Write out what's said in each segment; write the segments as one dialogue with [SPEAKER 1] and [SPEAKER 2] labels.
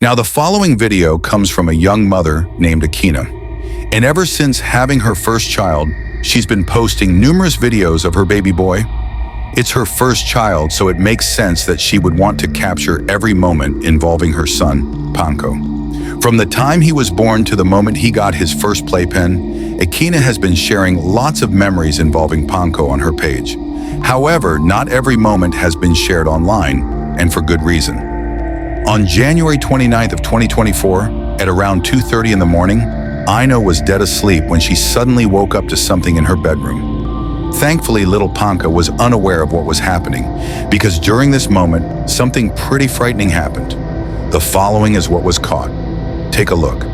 [SPEAKER 1] Now, the following video comes from a young mother named Akina. And ever since having her first child, she's been posting numerous videos of her baby boy. It's her first child, so it makes sense that she would want to capture every moment involving her son, Panko. From the time he was born to the moment he got his first playpen, Akina has been sharing lots of memories involving Panko on her page. However, not every moment has been shared online, and for good reason. On January 29th of 2024, at around 2:30 in the morning, Aina was dead asleep when she suddenly woke up to something in her bedroom. Thankfully, little Panka was unaware of what was happening, because during this moment, something pretty frightening happened. The following is what was caught. Take a look.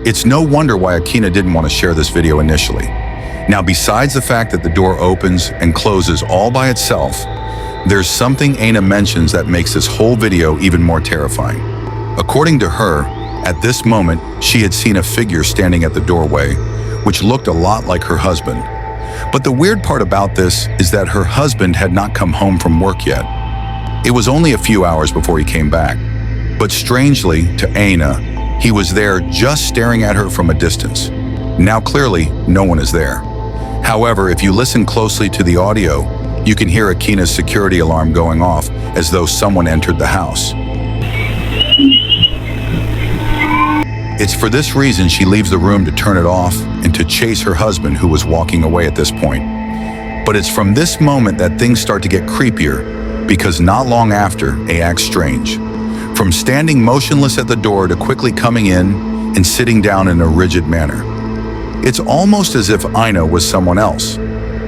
[SPEAKER 1] It's no wonder why Akina didn't want to share this video initially. Now, besides the fact that the door opens and closes all by itself, there's something Aina mentions that makes this whole video even more terrifying. According to her, at this moment, she had seen a figure standing at the doorway, which looked a lot like her husband. But the weird part about this is that her husband had not come home from work yet. It was only a few hours before he came back. But strangely, to Aina, he was there just staring at her from a distance. Now clearly, no one is there. However, if you listen closely to the audio, you can hear Akina's security alarm going off as though someone entered the house. It's for this reason she leaves the room to turn it off and to chase her husband, who was walking away at this point. But it's from this moment that things start to get creepier, because not long after, they act strange. From standing motionless at the door to quickly coming in and sitting down in a rigid manner. It's almost as if Aina was someone else.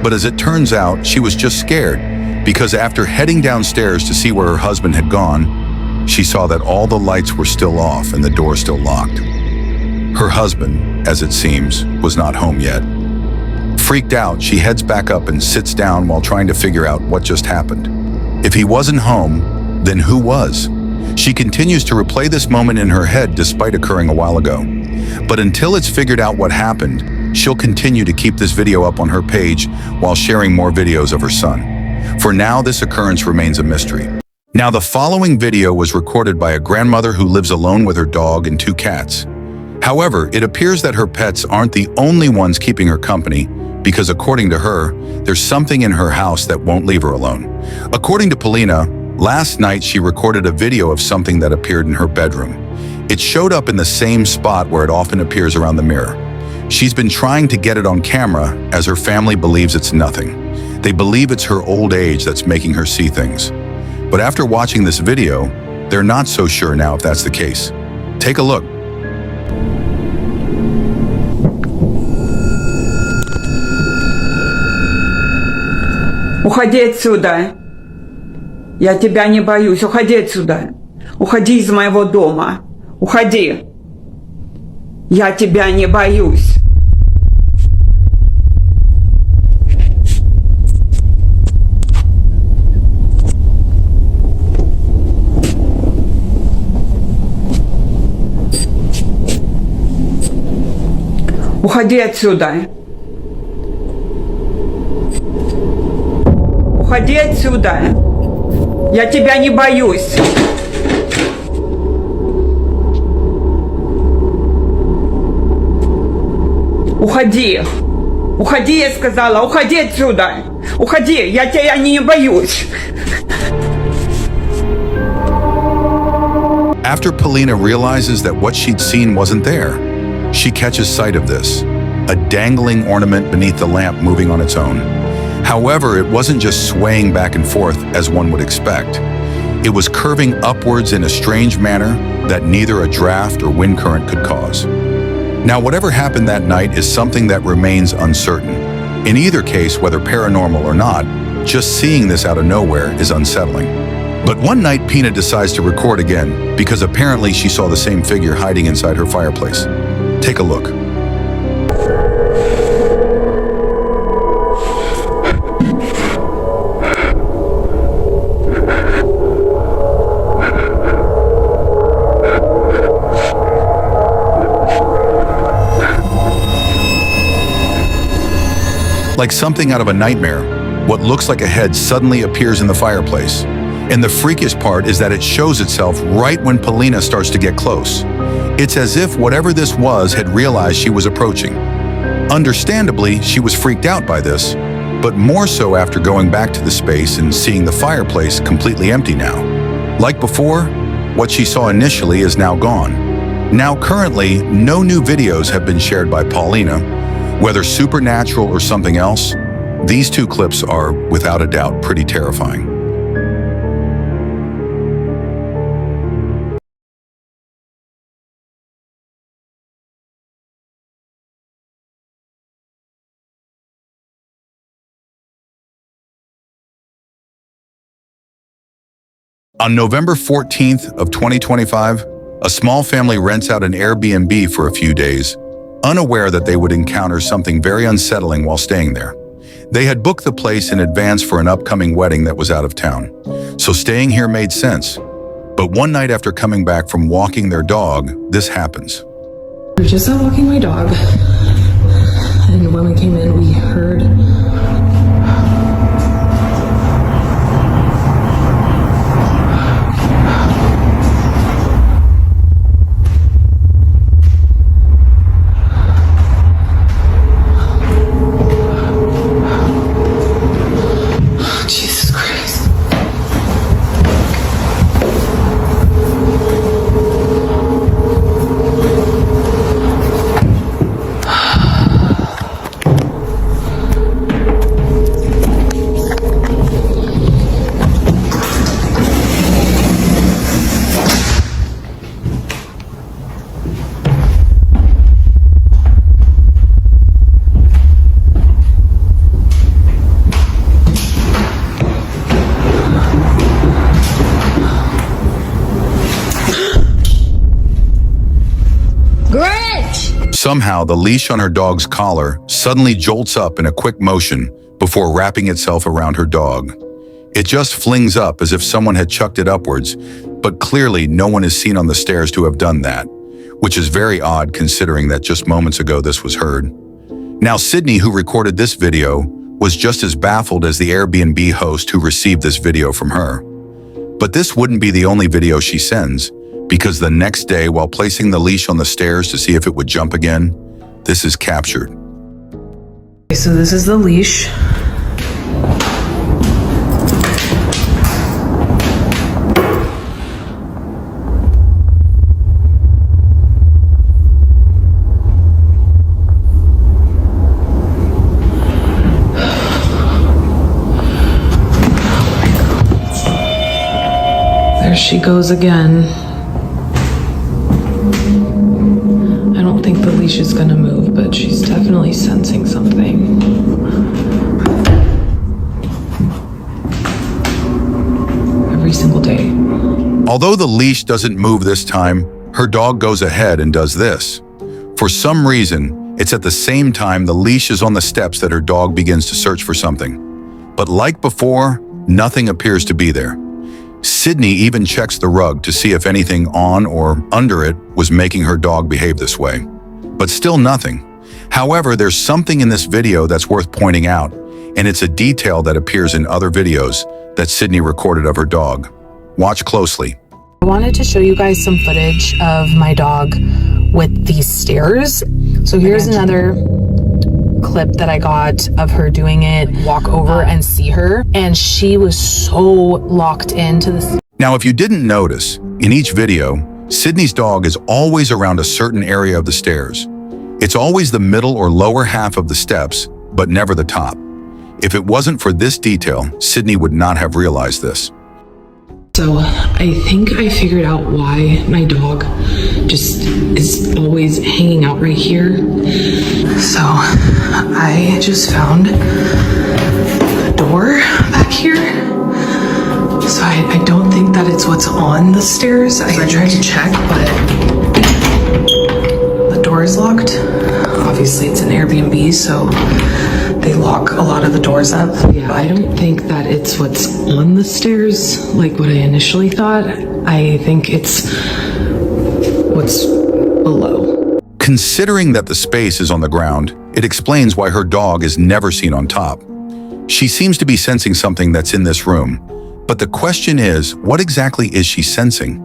[SPEAKER 1] But as it turns out, she was just scared, because after heading downstairs to see where her husband had gone, she saw that all the lights were still off and the door still locked. Her husband, as it seems, was not home yet. Freaked out, she heads back up and sits down while trying to figure out what just happened. If he wasn't home, then who was? She continues to replay this moment in her head despite occurring a while ago. But until it's figured out what happened, she'll continue to keep this video up on her page while sharing more videos of her son. For now, this occurrence remains a mystery. Now, the following video was recorded by a grandmother who lives alone with her dog and 2 cats. However, it appears that her pets aren't the only ones keeping her company, because according to her, there's something in her house that won't leave her alone. According to Polina, last night she recorded a video of something that appeared in her bedroom. It showed up in the same spot where it often appears around the mirror. She's been trying to get it on camera as her family believes it's nothing. They believe it's her old age that's making her see things. But after watching this video, they're not so sure now if that's the case. Take a look.
[SPEAKER 2] Уходи отсюда. Я тебя не боюсь. Уходи отсюда. Уходи из моего дома. Уходи. Я тебя не боюсь. Уходи отсюда. Уходи отсюда. Я тебя не боюсь. Уходи. Уходи, я сказала. Уходи отсюда. Уходи. Я тебя не боюсь.
[SPEAKER 1] After Polina realizes that what she'd seen wasn't there, she catches sight of this, a dangling ornament beneath the lamp moving on its own. However, it wasn't just swaying back and forth as one would expect. It was curving upwards in a strange manner that neither a draft or wind current could cause. Now, whatever happened that night is something that remains uncertain. In either case, whether paranormal or not, just seeing this out of nowhere is unsettling. But one night, Pina decides to record again because apparently she saw the same figure hiding inside her fireplace. Take a look. Like something out of a nightmare, what looks like a head suddenly appears in the fireplace. And the freakiest part is that it shows itself right when Polina starts to get close. It's as if whatever this was had realized she was approaching. Understandably, she was freaked out by this, but more so after going back to the space and seeing the fireplace completely empty now. Like before, what she saw initially is now gone. Now currently, no new videos have been shared by Paulina. Whether supernatural or something else, these two clips are, without a doubt, pretty terrifying. On November 14th of 2025, a small family rents out an Airbnb for a few days, unaware that they would encounter something very unsettling while staying there. They had booked the place in advance for an upcoming wedding that was out of town, so staying here made sense. But one night after coming back from walking their dog, this happens.
[SPEAKER 3] We were just out walking my dog, and when we came in, we heard
[SPEAKER 1] Somehow, the leash on her dog's collar suddenly jolts up in a quick motion before wrapping itself around her dog. It just flings up as if someone had chucked it upwards, but clearly no one is seen on the stairs to have done that, which is very odd considering that just moments ago this was heard. Now, Sydney, who recorded this video, was just as baffled as the Airbnb host who received this video from her. But this wouldn't be the only video she sends, because the next day, while placing the leash on the stairs to see if it would jump again, this is captured.
[SPEAKER 3] Okay, so this is the leash. There she goes again. I don't think the leash is gonna move, but she's definitely sensing something. Every single day.
[SPEAKER 1] Although the leash doesn't move this time, her dog goes ahead and does this. For some reason, it's at the same time the leash is on the steps that her dog begins to search for something. But like before, nothing appears to be there. Sydney even checks the rug to see if anything on or under it was making her dog behave this way. But still nothing. However, there's something in this video that's worth pointing out, and it's a detail that appears in other videos that Sydney recorded of her dog. Watch closely.
[SPEAKER 4] I wanted to show you guys some footage of my dog with these stairs. So here's another clip that I got of her doing it, walk over and see her, and she was so locked into this.
[SPEAKER 1] Now, if you didn't notice, in each video, Sydney's dog is always around a certain area of the stairs. It's always the middle or lower half of the steps, but never the top. If it wasn't for this detail, Sydney would not have realized this.
[SPEAKER 3] So I think I figured out why my dog just is always hanging out right here. So I just found a door back here. So I don't think that it's what's on the stairs. I tried to check, but the door is locked. Obviously it's an Airbnb, so they lock a lot of the doors up. Yeah, I don't think that it's what's on the stairs like what I initially thought. I think it's what's below.
[SPEAKER 1] Considering that the space is on the ground, it explains why her dog is never seen on top. She seems to be sensing something that's in this room, but the question is, what exactly is she sensing?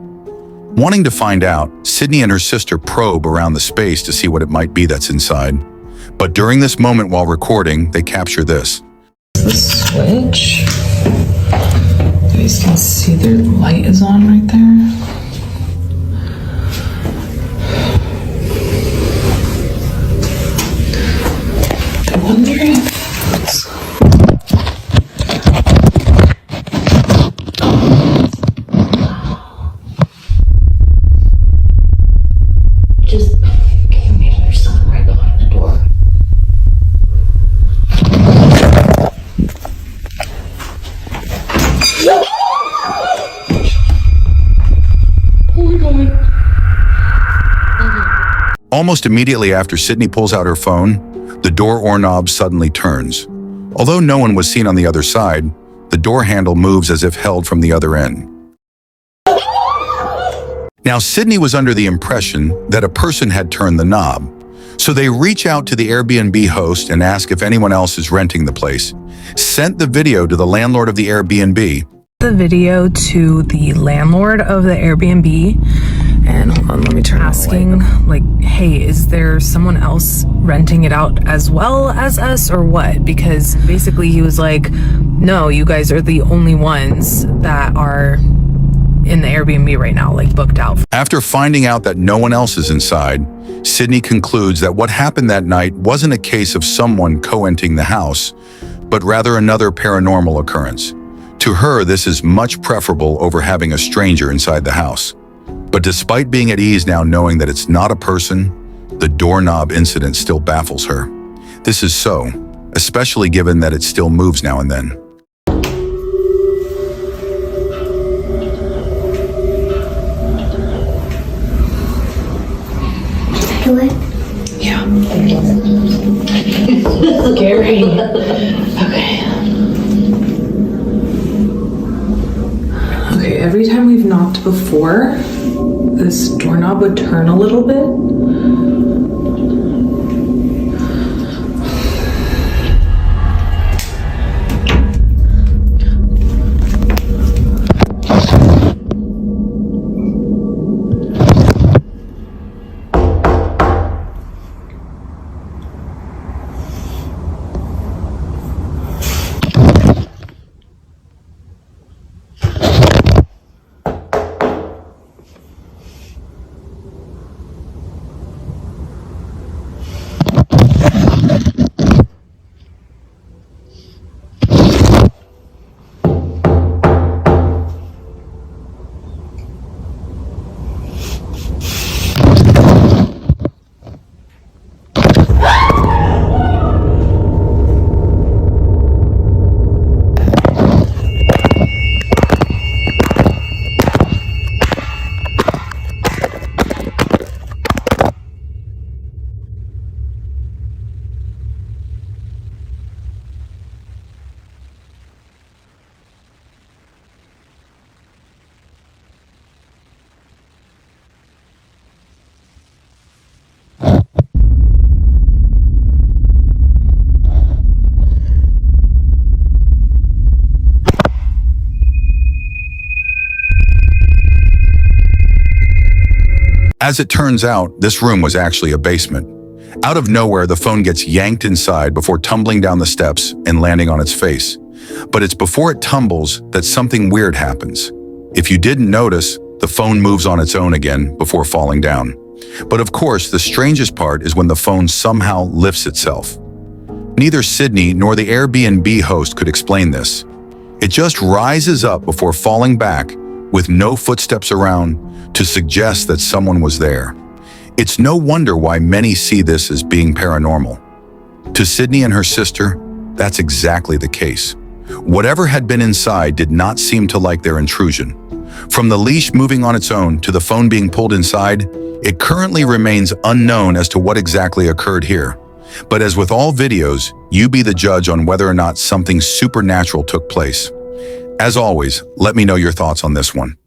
[SPEAKER 1] Wanting to find out, Sydney and her sister probe around the space to see what it might be that's inside. But during this moment while recording, they capture this.
[SPEAKER 3] The switch. You guys can see their light is on right there. I wonder if it's...
[SPEAKER 5] Just can you imagine there's something right behind the door?
[SPEAKER 1] Almost immediately after Sydney pulls out her phone, the door knob suddenly turns. Although no one was seen on the other side, the door handle moves as if held from the other end. Now, Sydney was under the impression that a person had turned the knob, so they reach out to the Airbnb host and ask if anyone else is renting the place, sent the video to the landlord of the Airbnb.
[SPEAKER 4] The video to the landlord of the Airbnb, and hold on, let me turn asking like, hey, is there someone else renting it out as well as us or what? Because basically he was like, no, you guys are the only ones that are in the Airbnb right now, like booked out.
[SPEAKER 1] After finding out that no one else is inside, Sydney concludes that what happened that night wasn't a case of someone co-renting the house, but rather another paranormal occurrence. To her, this is much preferable over having a stranger inside the house. But despite being at ease now knowing that it's not a person, the doorknob incident still baffles her. This is so, especially given that it still moves now and then.
[SPEAKER 5] Do it.
[SPEAKER 3] Yeah. Scary. Okay. Okay, every time we've knocked before, this doorknob would turn a little bit.
[SPEAKER 1] As it turns out, this room was actually a basement. Out of nowhere, the phone gets yanked inside before tumbling down the steps and landing on its face. But it's before it tumbles that something weird happens. If you didn't notice, the phone moves on its own again before falling down. But of course, the strangest part is when the phone somehow lifts itself. Neither Sydney nor the Airbnb host could explain this. It just rises up before falling back with no footsteps around to suggest that someone was there. It's no wonder why many see this as being paranormal. To Sydney and her sister, that's exactly the case. Whatever had been inside did not seem to like their intrusion. From the leash moving on its own to the phone being pulled inside, it currently remains unknown as to what exactly occurred here. But as with all videos, you be the judge on whether or not something supernatural took place. As always, let me know your thoughts on this one.